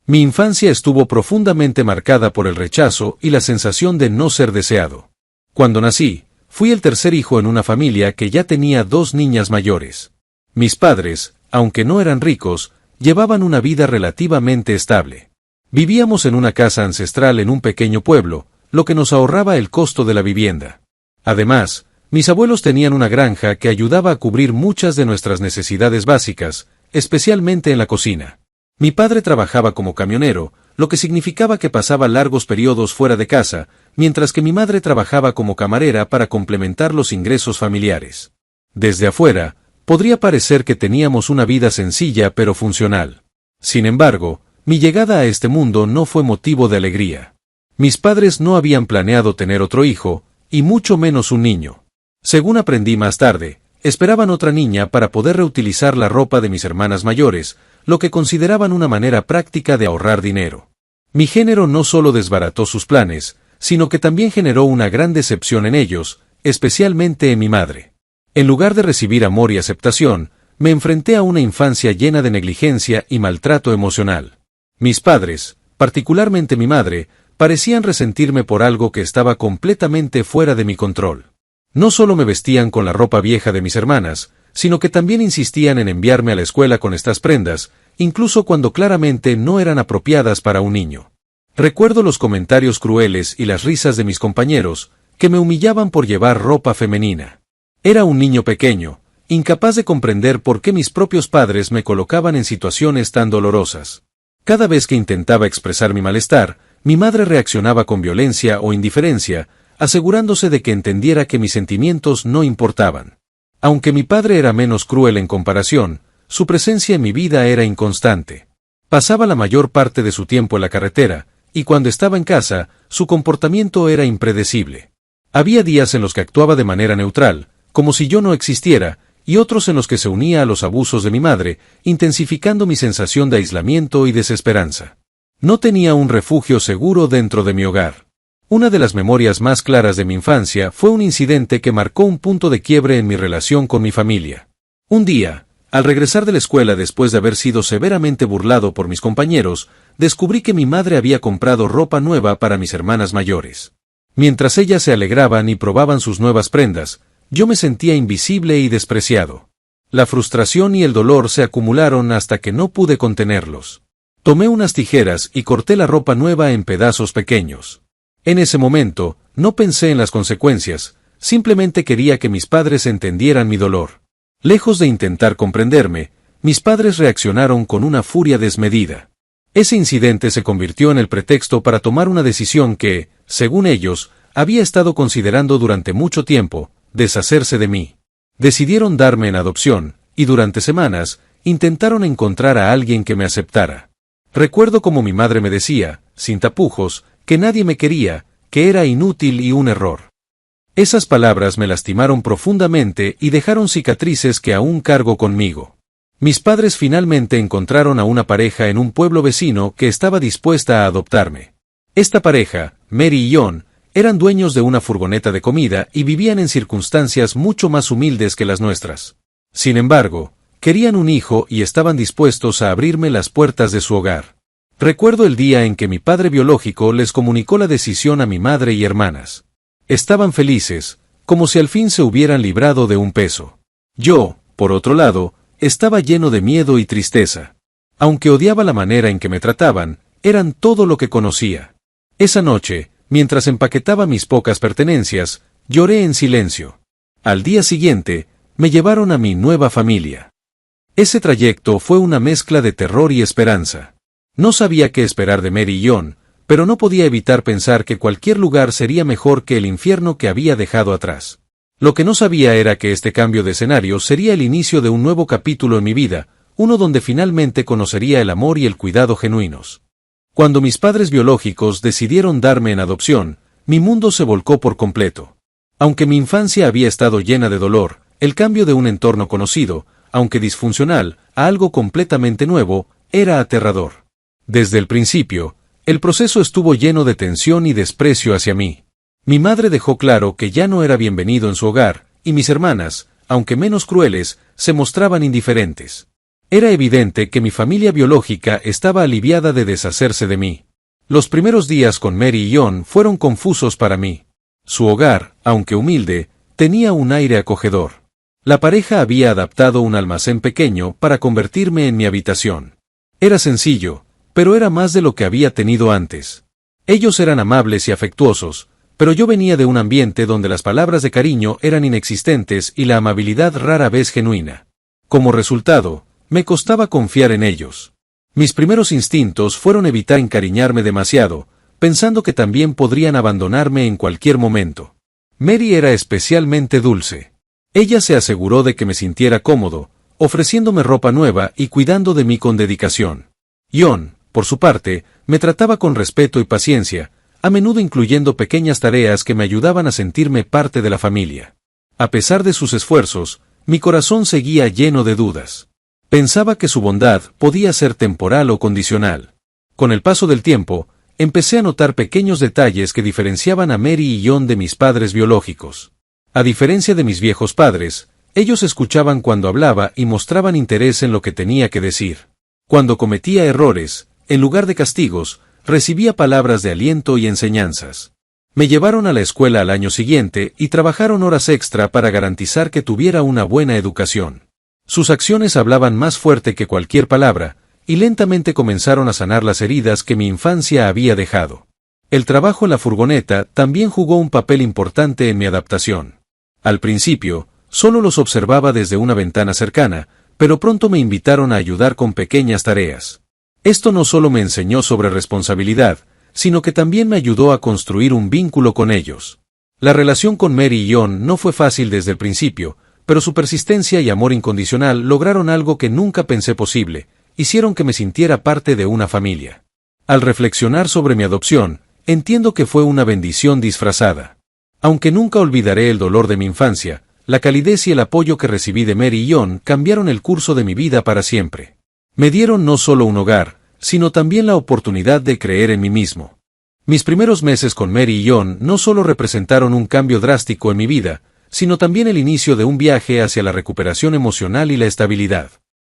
Mi infancia estuvo profundamente marcada por el rechazo y la sensación de no ser deseado. Cuando nací, fui el tercer hijo en una familia que ya tenía 2 niñas mayores. Mis padres, aunque no eran ricos, llevaban una vida relativamente estable. Vivíamos en una casa ancestral en un pequeño pueblo, lo que nos ahorraba el costo de la vivienda. Además, mis abuelos tenían una granja que ayudaba a cubrir muchas de nuestras necesidades básicas, especialmente en la cocina. Mi padre trabajaba como camionero, lo que significaba que pasaba largos periodos fuera de casa, mientras que mi madre trabajaba como camarera para complementar los ingresos familiares. Desde afuera, podría parecer que teníamos una vida sencilla pero funcional. Sin embargo, mi llegada a este mundo no fue motivo de alegría. Mis padres no habían planeado tener otro hijo, y mucho menos un niño. Según aprendí más tarde, esperaban otra niña para poder reutilizar la ropa de mis hermanas mayores, lo que consideraban una manera práctica de ahorrar dinero. Mi género no solo desbarató sus planes, sino que también generó una gran decepción en ellos, especialmente en mi madre. En lugar de recibir amor y aceptación, me enfrenté a una infancia llena de negligencia y maltrato emocional. Mis padres, particularmente mi madre, parecían resentirme por algo que estaba completamente fuera de mi control. No solo me vestían con la ropa vieja de mis hermanas, sino que también insistían en enviarme a la escuela con estas prendas, incluso cuando claramente no eran apropiadas para un niño. Recuerdo los comentarios crueles y las risas de mis compañeros, que me humillaban por llevar ropa femenina. Era un niño pequeño, incapaz de comprender por qué mis propios padres me colocaban en situaciones tan dolorosas. Cada vez que intentaba expresar mi malestar, mi madre reaccionaba con violencia o indiferencia, asegurándose de que entendiera que mis sentimientos no importaban. Aunque mi padre era menos cruel en comparación, su presencia en mi vida era inconstante. Pasaba la mayor parte de su tiempo en la carretera, y cuando estaba en casa, su comportamiento era impredecible. Había días en los que actuaba de manera neutral, como si yo no existiera, y otros en los que se unía a los abusos de mi madre, intensificando mi sensación de aislamiento y desesperanza. No tenía un refugio seguro dentro de mi hogar. Una de las memorias más claras de mi infancia fue un incidente que marcó un punto de quiebre en mi relación con mi familia. Un día, al regresar de la escuela después de haber sido severamente burlado por mis compañeros, descubrí que mi madre había comprado ropa nueva para mis hermanas mayores. Mientras ellas se alegraban y probaban sus nuevas prendas, yo me sentía invisible y despreciado. La frustración y el dolor se acumularon hasta que no pude contenerlos. Tomé unas tijeras y corté la ropa nueva en pedazos pequeños. En ese momento, no pensé en las consecuencias, simplemente quería que mis padres entendieran mi dolor. Lejos de intentar comprenderme, mis padres reaccionaron con una furia desmedida. Ese incidente se convirtió en el pretexto para tomar una decisión que, según ellos, había estado considerando durante mucho tiempo: deshacerse de mí. Decidieron darme en adopción, y durante semanas, intentaron encontrar a alguien que me aceptara. Recuerdo como mi madre me decía, sin tapujos, que nadie me quería, que era inútil y un error. Esas palabras me lastimaron profundamente y dejaron cicatrices que aún cargo conmigo. Mis padres finalmente encontraron a una pareja en un pueblo vecino que estaba dispuesta a adoptarme. Esta pareja, Mary y John, eran dueños de una furgoneta de comida y vivían en circunstancias mucho más humildes que las nuestras. Sin embargo, querían un hijo y estaban dispuestos a abrirme las puertas de su hogar. Recuerdo el día en que mi padre biológico les comunicó la decisión a mi madre y hermanas. Estaban felices, como si al fin se hubieran librado de un peso. Yo, por otro lado, estaba lleno de miedo y tristeza. Aunque odiaba la manera en que me trataban, eran todo lo que conocía. Esa noche, mientras empaquetaba mis pocas pertenencias, lloré en silencio. Al día siguiente, me llevaron a mi nueva familia. Ese trayecto fue una mezcla de terror y esperanza. No sabía qué esperar de Mary y John, pero no podía evitar pensar que cualquier lugar sería mejor que el infierno que había dejado atrás. Lo que no sabía era que este cambio de escenario sería el inicio de un nuevo capítulo en mi vida, uno donde finalmente conocería el amor y el cuidado genuinos. Cuando mis padres biológicos decidieron darme en adopción, mi mundo se volcó por completo. Aunque mi infancia había estado llena de dolor, el cambio de un entorno conocido, aunque disfuncional, a algo completamente nuevo, era aterrador. Desde el principio, el proceso estuvo lleno de tensión y desprecio hacia mí. Mi madre dejó claro que ya no era bienvenido en su hogar, y mis hermanas, aunque menos crueles, se mostraban indiferentes. Era evidente que mi familia biológica estaba aliviada de deshacerse de mí. Los primeros días con Mary y John fueron confusos para mí. Su hogar, aunque humilde, tenía un aire acogedor. La pareja había adaptado un almacén pequeño para convertirme en mi habitación. Era sencillo, pero era más de lo que había tenido antes. Ellos eran amables y afectuosos, pero yo venía de un ambiente donde las palabras de cariño eran inexistentes y la amabilidad rara vez genuina. Como resultado, me costaba confiar en ellos. Mis primeros instintos fueron evitar encariñarme demasiado, pensando que también podrían abandonarme en cualquier momento. Mary era especialmente dulce. Ella se aseguró de que me sintiera cómodo, ofreciéndome ropa nueva y cuidando de mí con dedicación. John, por su parte, me trataba con respeto y paciencia, a menudo incluyendo pequeñas tareas que me ayudaban a sentirme parte de la familia. A pesar de sus esfuerzos, mi corazón seguía lleno de dudas. Pensaba que su bondad podía ser temporal o condicional. Con el paso del tiempo, empecé a notar pequeños detalles que diferenciaban a Mary y John de mis padres biológicos. A diferencia de mis viejos padres, ellos escuchaban cuando hablaba y mostraban interés en lo que tenía que decir. Cuando cometía errores, en lugar de castigos, recibía palabras de aliento y enseñanzas. Me llevaron a la escuela al año siguiente y trabajaron horas extra para garantizar que tuviera una buena educación. Sus acciones hablaban más fuerte que cualquier palabra, y lentamente comenzaron a sanar las heridas que mi infancia había dejado. El trabajo en la furgoneta también jugó un papel importante en mi adaptación. Al principio, solo los observaba desde una ventana cercana, pero pronto me invitaron a ayudar con pequeñas tareas. Esto no solo me enseñó sobre responsabilidad, sino que también me ayudó a construir un vínculo con ellos. La relación con Mary y John no fue fácil desde el principio, pero su persistencia y amor incondicional lograron algo que nunca pensé posible: hicieron que me sintiera parte de una familia. Al reflexionar sobre mi adopción, entiendo que fue una bendición disfrazada. Aunque nunca olvidaré el dolor de mi infancia, la calidez y el apoyo que recibí de Mary y John cambiaron el curso de mi vida para siempre. Me dieron no solo un hogar, sino también la oportunidad de creer en mí mismo. Mis primeros meses con Mary y John no solo representaron un cambio drástico en mi vida, sino también el inicio de un viaje hacia la recuperación emocional y la estabilidad.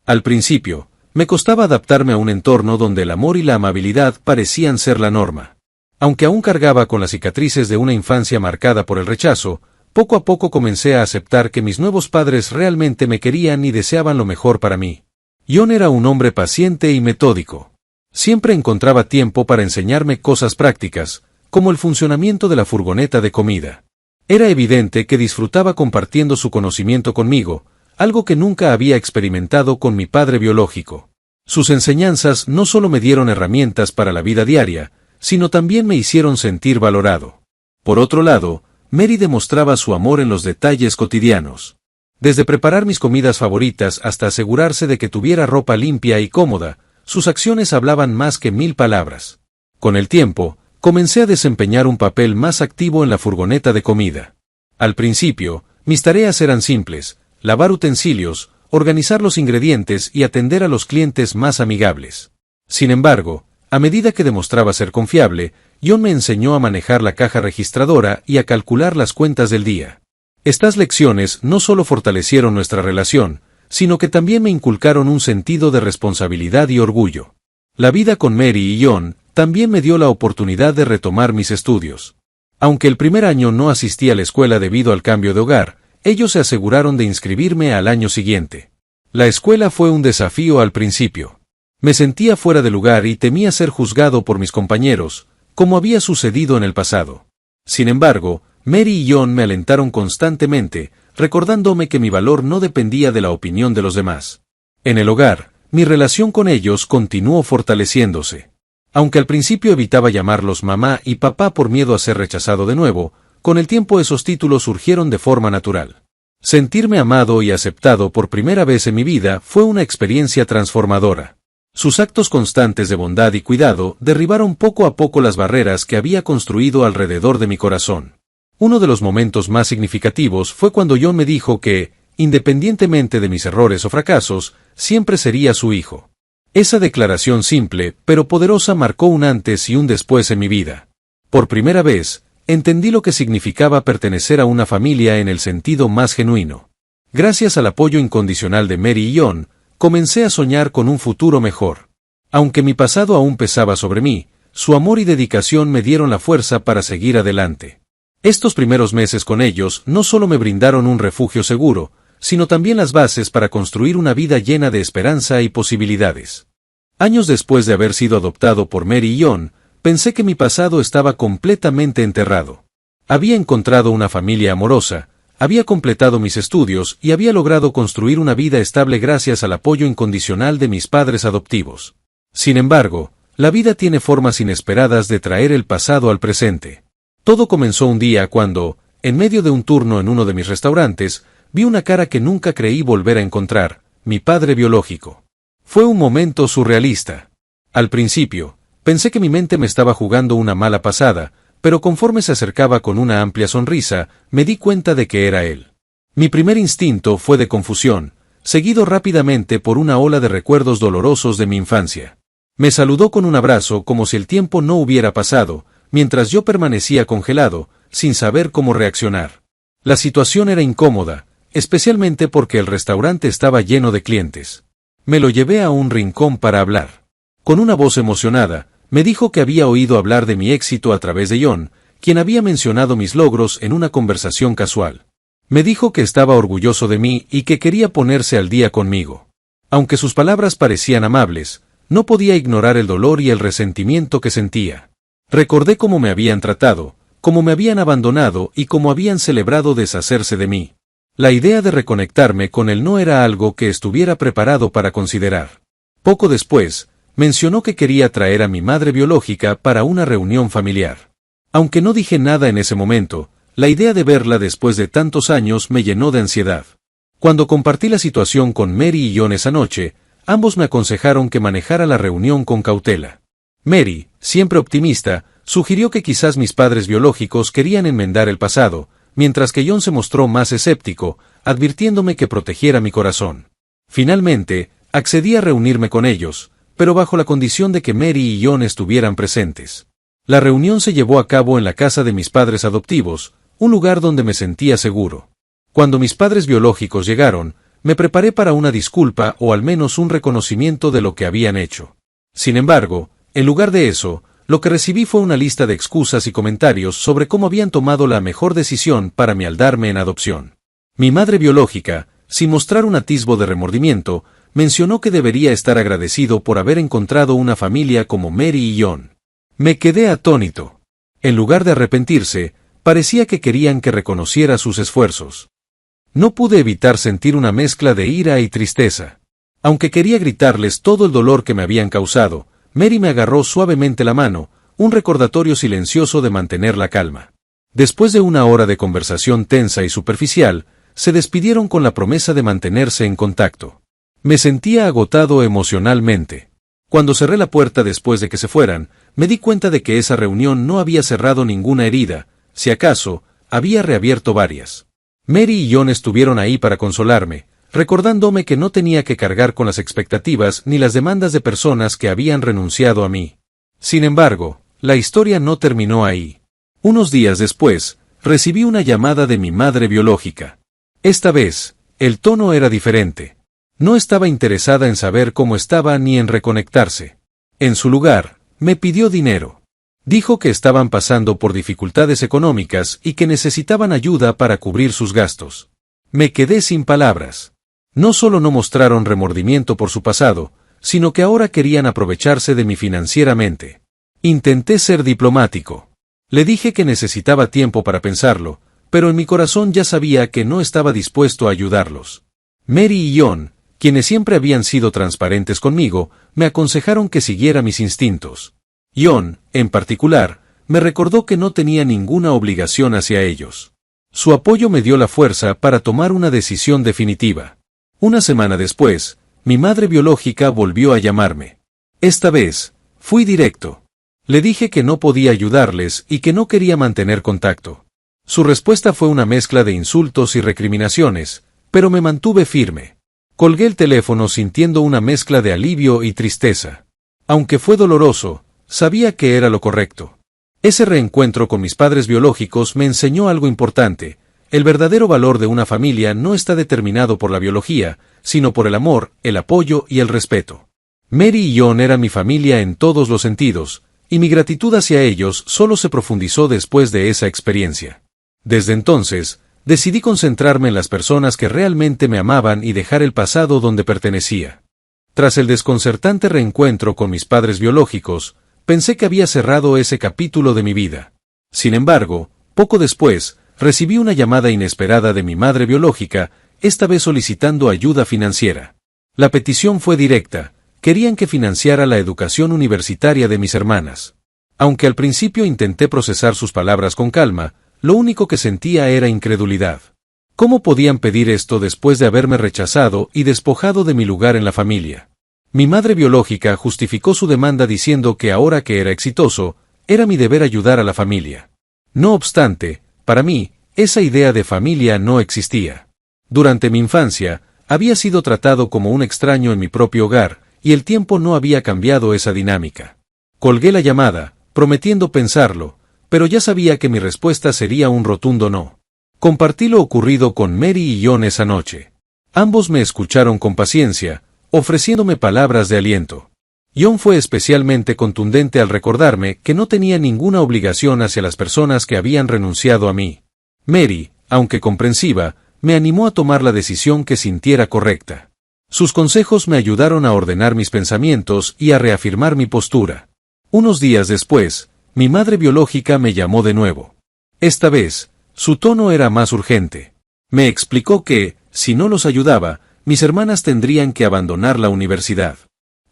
Al principio, me costaba adaptarme a un entorno donde el amor y la amabilidad parecían ser la norma. Aunque aún cargaba con las cicatrices de una infancia marcada por el rechazo, poco a poco comencé a aceptar que mis nuevos padres realmente me querían y deseaban lo mejor para mí. John era un hombre paciente y metódico. Siempre encontraba tiempo para enseñarme cosas prácticas, como el funcionamiento de la furgoneta de comida. Era evidente que disfrutaba compartiendo su conocimiento conmigo, algo que nunca había experimentado con mi padre biológico. Sus enseñanzas no solo me dieron herramientas para la vida diaria, sino también me hicieron sentir valorado. Por otro lado, Mary demostraba su amor en los detalles cotidianos. Desde preparar mis comidas favoritas hasta asegurarse de que tuviera ropa limpia y cómoda, sus acciones hablaban más que 1000 palabras. Con el tiempo, comencé a desempeñar un papel más activo en la furgoneta de comida. Al principio, mis tareas eran simples: lavar utensilios, organizar los ingredientes y atender a los clientes más amigables. Sin embargo, a medida que demostraba ser confiable, John me enseñó a manejar la caja registradora y a calcular las cuentas del día. Estas lecciones no solo fortalecieron nuestra relación, sino que también me inculcaron un sentido de responsabilidad y orgullo. La vida con Mary y John también me dio la oportunidad de retomar mis estudios. Aunque el primer año no asistí a la escuela debido al cambio de hogar, ellos se aseguraron de inscribirme al año siguiente. La escuela fue un desafío al principio. Me sentía fuera de lugar y temía ser juzgado por mis compañeros, como había sucedido en el pasado. Sin embargo, Mary y John me alentaron constantemente, recordándome que mi valor no dependía de la opinión de los demás. En el hogar, mi relación con ellos continuó fortaleciéndose. Aunque al principio evitaba llamarlos mamá y papá por miedo a ser rechazado de nuevo, con el tiempo esos títulos surgieron de forma natural. Sentirme amado y aceptado por primera vez en mi vida fue una experiencia transformadora. Sus actos constantes de bondad y cuidado derribaron poco a poco las barreras que había construido alrededor de mi corazón. Uno de los momentos más significativos fue cuando John me dijo que, independientemente de mis errores o fracasos, siempre sería su hijo. Esa declaración simple, pero poderosa, marcó un antes y un después en mi vida. Por primera vez, entendí lo que significaba pertenecer a una familia en el sentido más genuino. Gracias al apoyo incondicional de Mary y John, comencé a soñar con un futuro mejor. Aunque mi pasado aún pesaba sobre mí, su amor y dedicación me dieron la fuerza para seguir adelante. Estos primeros meses con ellos no solo me brindaron un refugio seguro, sino también las bases para construir una vida llena de esperanza y posibilidades. Años después de haber sido adoptado por Mary y John, pensé que mi pasado estaba completamente enterrado. Había encontrado una familia amorosa, había completado mis estudios y había logrado construir una vida estable gracias al apoyo incondicional de mis padres adoptivos. Sin embargo, la vida tiene formas inesperadas de traer el pasado al presente. Todo comenzó un día cuando, en medio de un turno en uno de mis restaurantes, vi una cara que nunca creí volver a encontrar, mi padre biológico. Fue un momento surrealista. Al principio, pensé que mi mente me estaba jugando una mala pasada, pero conforme se acercaba con una amplia sonrisa, me di cuenta de que era él. Mi primer instinto fue de confusión, seguido rápidamente por una ola de recuerdos dolorosos de mi infancia. Me saludó con un abrazo como si el tiempo no hubiera pasado, mientras yo permanecía congelado, sin saber cómo reaccionar. La situación era incómoda, especialmente porque el restaurante estaba lleno de clientes. Me lo llevé a un rincón para hablar. Con una voz emocionada, me dijo que había oído hablar de mi éxito a través de John, quien había mencionado mis logros en una conversación casual. Me dijo que estaba orgulloso de mí y que quería ponerse al día conmigo. Aunque sus palabras parecían amables, no podía ignorar el dolor y el resentimiento que sentía. Recordé cómo me habían tratado, cómo me habían abandonado y cómo habían celebrado deshacerse de mí. La idea de reconectarme con él no era algo que estuviera preparado para considerar. Poco después, mencionó que quería traer a mi madre biológica para una reunión familiar. Aunque no dije nada en ese momento, la idea de verla después de tantos años me llenó de ansiedad. Cuando compartí la situación con Mary y John esa noche, ambos me aconsejaron que manejara la reunión con cautela. Mary, siempre optimista, sugirió que quizás mis padres biológicos querían enmendar el pasado, mientras que John se mostró más escéptico, advirtiéndome que protegiera mi corazón. Finalmente, accedí a reunirme con ellos, pero bajo la condición de que Mary y John estuvieran presentes. La reunión se llevó a cabo en la casa de mis padres adoptivos, un lugar donde me sentía seguro. Cuando mis padres biológicos llegaron, me preparé para una disculpa o al menos un reconocimiento de lo que habían hecho. Sin embargo, en lugar de eso, lo que recibí fue una lista de excusas y comentarios sobre cómo habían tomado la mejor decisión para mí al darme en adopción. Mi madre biológica, sin mostrar un atisbo de remordimiento, mencionó que debería estar agradecido por haber encontrado una familia como Mary y John. Me quedé atónito. En lugar de arrepentirse, parecía que querían que reconociera sus esfuerzos. No pude evitar sentir una mezcla de ira y tristeza. Aunque quería gritarles todo el dolor que me habían causado, Mary me agarró suavemente la mano, un recordatorio silencioso de mantener la calma. Después de una hora de conversación tensa y superficial, se despidieron con la promesa de mantenerse en contacto. Me sentía agotado emocionalmente. Cuando cerré la puerta después de que se fueran, me di cuenta de que esa reunión no había cerrado ninguna herida, si acaso, había reabierto varias. Mary y John estuvieron ahí para consolarme, recordándome que no tenía que cargar con las expectativas ni las demandas de personas que habían renunciado a mí. Sin embargo, la historia no terminó ahí. Unos días después, recibí una llamada de mi madre biológica. Esta vez, el tono era diferente. No estaba interesada en saber cómo estaba ni en reconectarse. En su lugar, me pidió dinero. Dijo que estaban pasando por dificultades económicas y que necesitaban ayuda para cubrir sus gastos. Me quedé sin palabras. No solo no mostraron remordimiento por su pasado, sino que ahora querían aprovecharse de mí financieramente. Intenté ser diplomático. Le dije que necesitaba tiempo para pensarlo, pero en mi corazón ya sabía que no estaba dispuesto a ayudarlos. Mary y John, quienes siempre habían sido transparentes conmigo, me aconsejaron que siguiera mis instintos. John, en particular, me recordó que no tenía ninguna obligación hacia ellos. Su apoyo me dio la fuerza para tomar una decisión definitiva. Una semana después, mi madre biológica volvió a llamarme. Esta vez, fui directo. Le dije que no podía ayudarles y que no quería mantener contacto. Su respuesta fue una mezcla de insultos y recriminaciones, pero me mantuve firme. Colgué el teléfono sintiendo una mezcla de alivio y tristeza. Aunque fue doloroso, sabía que era lo correcto. Ese reencuentro con mis padres biológicos me enseñó algo importante. El verdadero valor de una familia no está determinado por la biología, sino por el amor, el apoyo y el respeto. Mary y John eran mi familia en todos los sentidos, y mi gratitud hacia ellos solo se profundizó después de esa experiencia. Desde entonces, decidí concentrarme en las personas que realmente me amaban y dejar el pasado donde pertenecía. Tras el desconcertante reencuentro con mis padres biológicos, pensé que había cerrado ese capítulo de mi vida. Sin embargo, poco después, recibí una llamada inesperada de mi madre biológica, esta vez solicitando ayuda financiera. La petición fue directa: querían que financiara la educación universitaria de mis hermanas. Aunque al principio intenté procesar sus palabras con calma, lo único que sentía era incredulidad. ¿Cómo podían pedir esto después de haberme rechazado y despojado de mi lugar en la familia? Mi madre biológica justificó su demanda diciendo que ahora que era exitoso, era mi deber ayudar a la familia. No obstante, para mí, esa idea de familia no existía. Durante mi infancia, había sido tratado como un extraño en mi propio hogar, y el tiempo no había cambiado esa dinámica. Colgué la llamada, prometiendo pensarlo, pero ya sabía que mi respuesta sería un rotundo no. Compartí lo ocurrido con Mary y John esa noche. Ambos me escucharon con paciencia, ofreciéndome palabras de aliento. John fue especialmente contundente al recordarme que no tenía ninguna obligación hacia las personas que habían renunciado a mí. Mary, aunque comprensiva, me animó a tomar la decisión que sintiera correcta. Sus consejos me ayudaron a ordenar mis pensamientos y a reafirmar mi postura. Unos días después, mi madre biológica me llamó de nuevo. Esta vez, su tono era más urgente. Me explicó que, si no los ayudaba, mis hermanas tendrían que abandonar la universidad.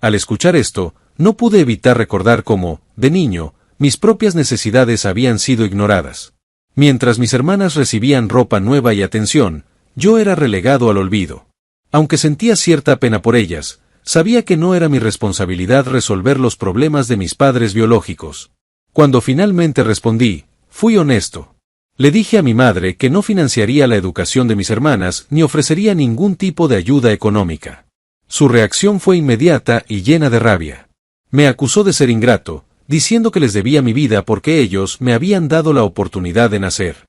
Al escuchar esto, no pude evitar recordar cómo, de niño, mis propias necesidades habían sido ignoradas. Mientras mis hermanas recibían ropa nueva y atención, yo era relegado al olvido. Aunque sentía cierta pena por ellas, sabía que no era mi responsabilidad resolver los problemas de mis padres biológicos. Cuando finalmente respondí, fui honesto. Le dije a mi madre que no financiaría la educación de mis hermanas ni ofrecería ningún tipo de ayuda económica. Su reacción fue inmediata y llena de rabia. Me acusó de ser ingrato, diciendo que les debía mi vida porque ellos me habían dado la oportunidad de nacer.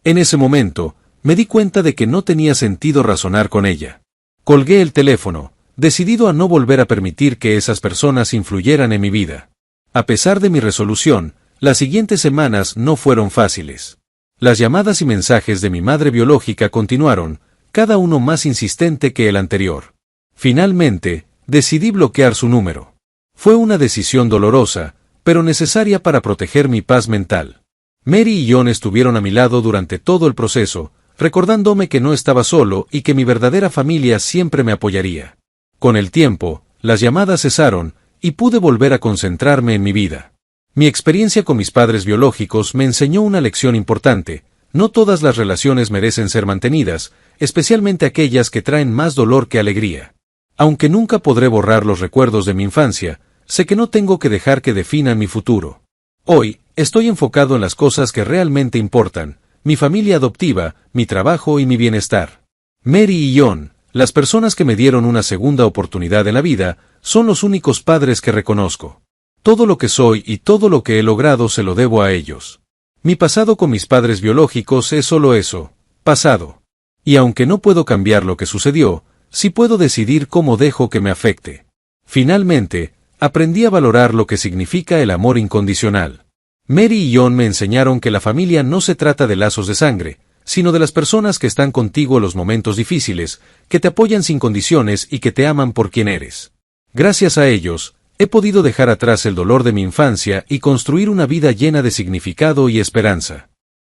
En ese momento, me di cuenta de que no tenía sentido razonar con ella. Colgué el teléfono, decidido a no volver a permitir que esas personas influyeran en mi vida. A pesar de mi resolución, las siguientes semanas no fueron fáciles. Las llamadas y mensajes de mi madre biológica continuaron, cada uno más insistente que el anterior. Finalmente, decidí bloquear su número. Fue una decisión dolorosa, pero necesaria para proteger mi paz mental. Mary y John estuvieron a mi lado durante todo el proceso, recordándome que no estaba solo y que mi verdadera familia siempre me apoyaría. Con el tiempo, las llamadas cesaron, y pude volver a concentrarme en mi vida. Mi experiencia con mis padres biológicos me enseñó una lección importante: no todas las relaciones merecen ser mantenidas, especialmente aquellas que traen más dolor que alegría. Aunque nunca podré borrar los recuerdos de mi infancia, sé que no tengo que dejar que definan mi futuro. Hoy, estoy enfocado en las cosas que realmente importan: mi familia adoptiva, mi trabajo y mi bienestar. Mary y John, las personas que me dieron una segunda oportunidad en la vida, son los únicos padres que reconozco. Todo lo que soy y todo lo que he logrado se lo debo a ellos. Mi pasado con mis padres biológicos es solo eso, pasado. Y aunque no puedo cambiar lo que sucedió, sí puedo decidir cómo dejo que me afecte. Finalmente, aprendí a valorar lo que significa el amor incondicional. Mary y John me enseñaron que la familia no se trata de lazos de sangre, sino de las personas que están contigo en los momentos difíciles, que te apoyan sin condiciones y que te aman por quien eres. Gracias a ellos, he podido dejar atrás el dolor de mi infancia y construir una vida llena de significado y esperanza.